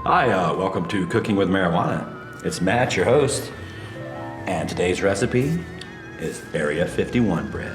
Hi, welcome to Cooking with Marijuana. It's Matt, your host, and today's recipe is Area 51 bread.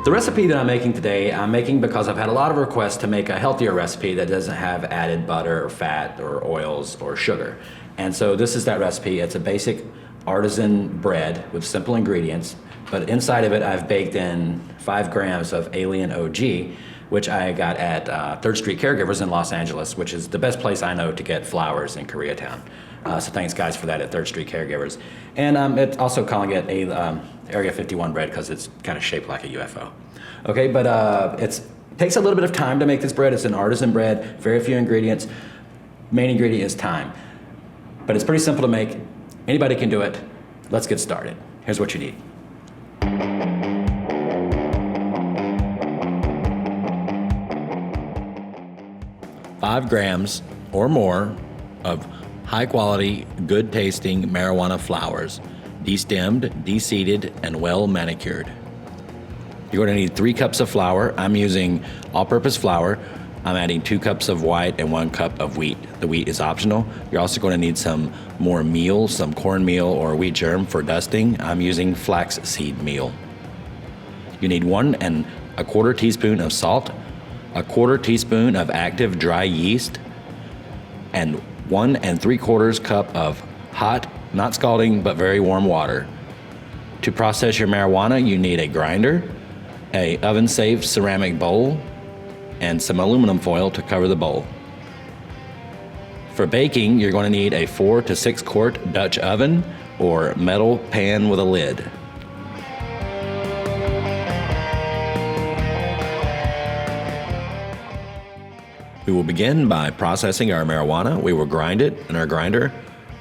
The recipe that I'm making today, I'm making because I've had a lot of requests to make a healthier recipe that doesn't have added butter or fat or oils or sugar. And so this is that recipe. It's a basic artisan bread with simple ingredients, but inside of it I've baked in 5 grams of Alien OG, which I got at 3rd Street Caregivers in Los Angeles, which is the best place I know to get flours in Koreatown. So thanks guys for that at 3rd Street Caregivers. And it's also calling it a Area 51 bread because it's kind of shaped like a UFO. Okay, but it takes a little bit of time to make this bread. It's an artisan bread, very few ingredients. Main ingredient is time. But it's pretty simple to make. Anybody can do it. Let's get started. Here's what you need. Five grams or more of high quality, good tasting marijuana flowers, destemmed, deseeded, and well manicured. You're going to need 3 cups of flour. I'm using all-purpose flour. I'm adding 2 cups of white and 1 cup of wheat. The wheat is optional. You're also going to need some more meal, some cornmeal or wheat germ for dusting. I'm using flaxseed meal. You need 1 1/4 teaspoon of salt, 1/4 teaspoon of active dry yeast, and 1 3/4 cup of hot, not scalding, but very warm water. To process your marijuana, you need a grinder, a oven-safe ceramic bowl, and some aluminum foil to cover the bowl. For baking, you're going to need a 4 to 6 quart Dutch oven or metal pan with a lid. We will begin by processing our marijuana. We will grind it in our grinder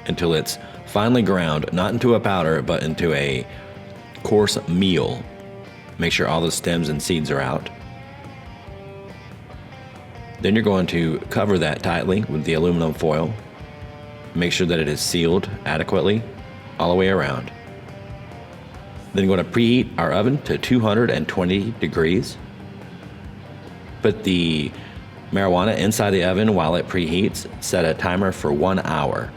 until it's finely ground, not into a powder, but into a coarse meal. Make sure all the stems and seeds are out. Then you're going to cover that tightly with the aluminum foil. Make sure that it is sealed adequately all the way around. Then you're going to preheat our oven to 220 degrees. Put the marijuana inside the oven while it preheats. Set a timer for 1 hour.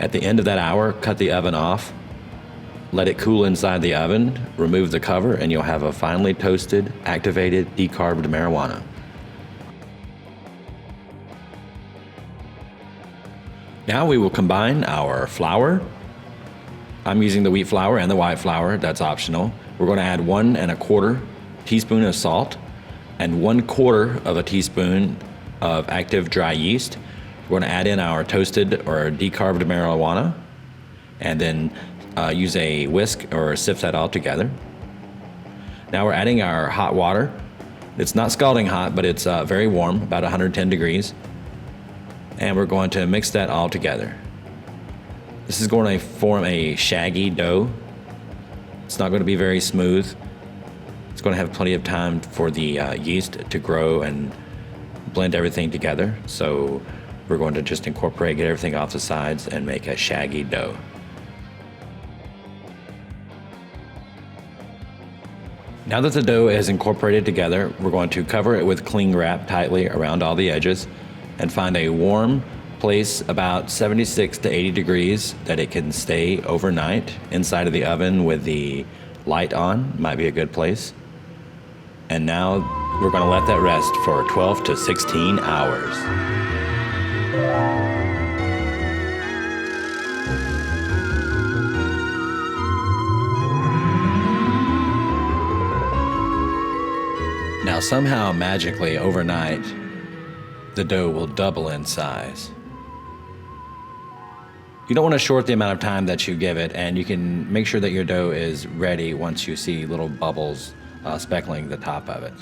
At the end of that hour, cut the oven off. Let it cool inside the oven, remove the cover, and you'll have a finely toasted, activated, decarbed marijuana. Now we will combine our flour. I'm using the wheat flour and the white flour, that's optional. We're going to add 1 1/4 teaspoon of salt and 1/4 of a teaspoon of active dry yeast. We're going to add in our toasted or decarbed marijuana and then use a whisk or sift that all together. Now we're adding our hot water. It's not scalding hot, but it's very warm, about 110 degrees. And we're going to mix that all together. This is going to form a shaggy dough. It's not going to be very smooth. It's going to have plenty of time for the yeast to grow and blend everything together. So we're going to just incorporate, get everything off the sides, and make a shaggy dough. Now that the dough is incorporated together, we're going to cover it with cling wrap tightly around all the edges and find a warm place about 76 to 80 degrees that it can stay overnight. Inside of the oven with the light on might be a good place. And now we're going to let that rest for 12 to 16 hours. Now somehow magically overnight, the dough will double in size. You don't want to short the amount of time that you give it, and you can make sure that your dough is ready once you see little bubbles speckling the top of it.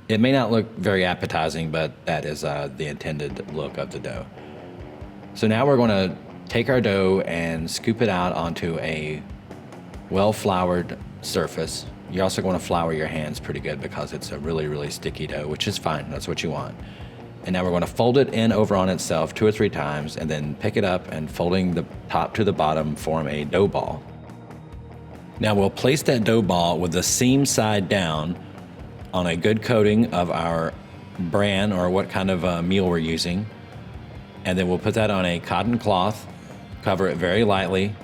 It may not look very appetizing, but that is the intended look of the dough. So now we're going to take our dough and scoop it out onto a well-floured surface. You're also going to flour your hands pretty good because it's a really, really sticky dough, which is fine. That's what you want. And now we're going to fold it in over on itself 2 or 3 times, and then pick it up and folding the top to the bottom form a dough ball. Now we'll place that dough ball with the seam side down on a good coating of our bran or what kind of meal we're using. And then we'll put that on a cotton cloth, cover it very lightly,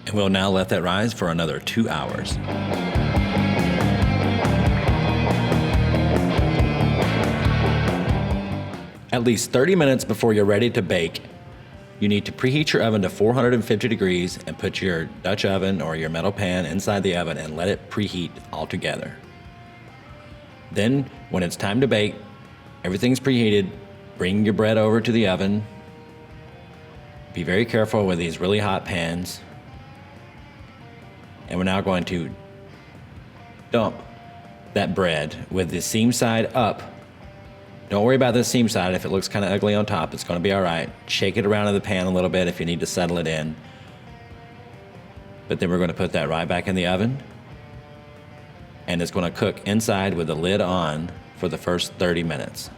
and we'll now let that rise for another 2 hours. At least 30 minutes before you're ready to bake, you need to preheat your oven to 450 degrees and put your Dutch oven or your metal pan inside the oven and let it preheat all together. Then, when it's time to bake, everything's preheated, bring your bread over to the oven. Be very careful with these really hot pans. And we're now going to dump that bread with the seam side up. Don't worry about the seam side. If it looks kind of ugly on top, it's going to be all right. Shake it around in the pan a little bit if you need to settle it in. But then we're going to put that right back in the oven. And it's going to cook inside with the lid on for the first 30 minutes.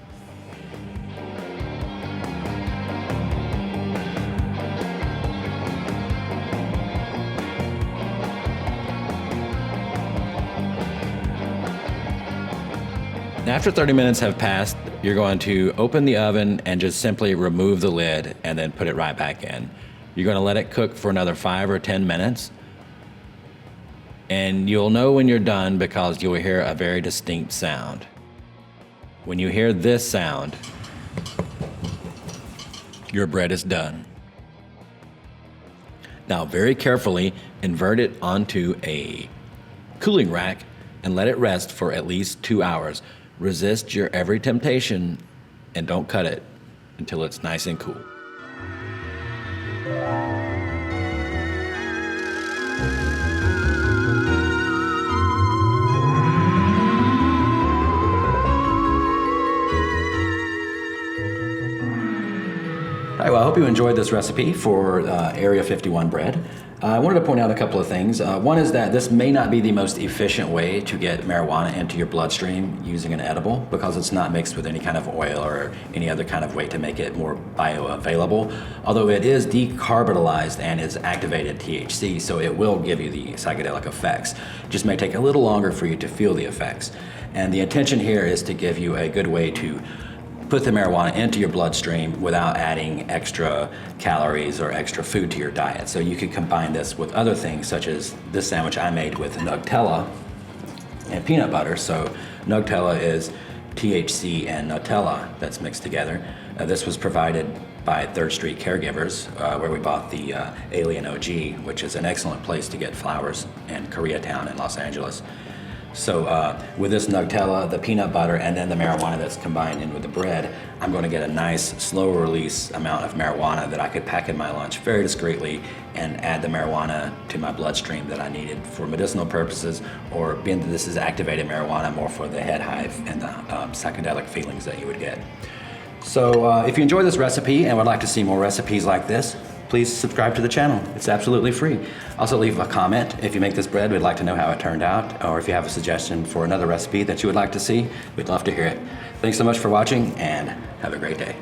After 30 minutes have passed, you're going to open the oven and just simply remove the lid and then put it right back in. You're going to let it cook for another 5 or 10 minutes. And you'll know when you're done because you'll hear a very distinct sound. When you hear this sound, your bread is done. Now, very carefully invert it onto a cooling rack and let it rest for at least 2 hours. Resist your every temptation and don't cut it until it's nice and cool. All right, well, I hope you enjoyed this recipe for Area 51 bread. I wanted to point out a couple of things. One is that this may not be the most efficient way to get marijuana into your bloodstream using an edible because it's not mixed with any kind of oil or any other kind of way to make it more bioavailable. Although it is decarbonized and is activated THC, so it will give you the psychedelic effects. It just may take a little longer for you to feel the effects. And the intention here is to give you a good way to put the marijuana into your bloodstream without adding extra calories or extra food to your diet. So you could combine this with other things, such as this sandwich I made with Nutella and peanut butter. So Nutella is THC and Nutella that's mixed together. This was provided by Third Street Caregivers, where we bought the Alien OG, which is an excellent place to get flowers in Koreatown in Los Angeles. So with this Nutella, the peanut butter, and then the marijuana that's combined in with the bread, I'm going to get a nice slow release amount of marijuana that I could pack in my lunch very discreetly and add the marijuana to my bloodstream that I needed for medicinal purposes, or being that this is activated marijuana, more for the head hive and the psychedelic feelings that you would get. So if you enjoyed this recipe and would like to see more recipes like this, please subscribe to the channel. It's absolutely free. Also leave a comment if you make this bread. We'd like to know how it turned out, or if you have a suggestion for another recipe that you would like to see, we'd love to hear it. Thanks so much for watching and have a great day.